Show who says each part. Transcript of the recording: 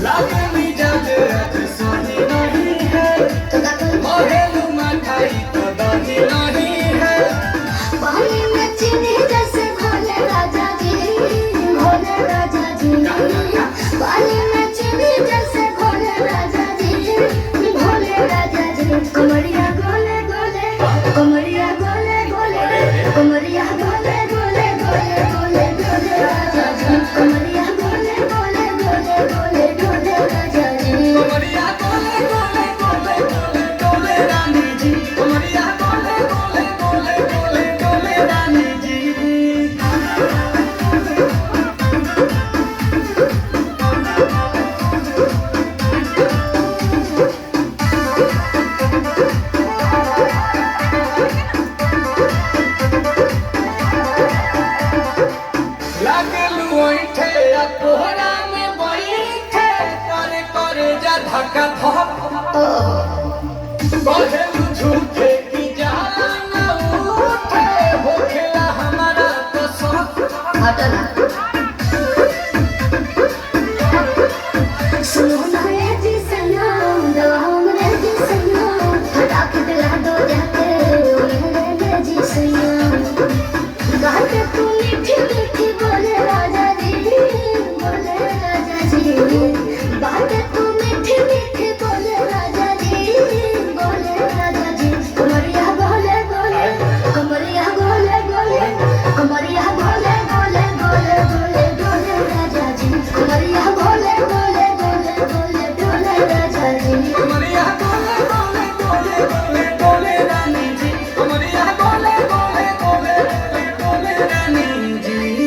Speaker 1: लागे मिजाज आज सही नहीं है, घरेलू मिठाई तो दही नहीं है।
Speaker 2: पानी में चीनी जैसे घोले राजा जी, घोले राजा जी। पानी में चीनी जैसे घोले राजा जी, घोले राजा जी। कमरिया गोले गोले, कमरिया गोले गोले, कमरिया गोले गोले गोले गोले गोले राजा जी। कमरिया गोले गोले गोले गोले गोले राजा जी।
Speaker 1: कमरिया गोले गोले गोले गोले गोले रानी जी, कमरिया गोले गोले गोले गोले गोले रानी जी। लागलू ओइठे आ कोहरा में बैठे, करे करे जा धक्का धक। कहेलू झूठे की जाला ना उठे, होखेला हमारा तो शौक।
Speaker 2: हटना। सुनो ना ये जी सनम, दवा हमरे जी सनम, हटा के दिला दो जाके मेरे जी सनम। गाते तू मीठी मीठी बोले राजा जी, बोले राजा जी। गाते तू मीठी मीठी बोले राजा जी, बोले राजा जी। कमरिया गोले गोले, कमरिया गोले गोले, कमरिया गोले गोले गोले गोले गोले राजा जी। कमरिया गोले गोले गोले गोले गोले राजा जी।
Speaker 1: कमरिया गोले गोले गोले गोले गोले रानी जी, कमरिया गोले गोले गोले गोले गोले रानी जी।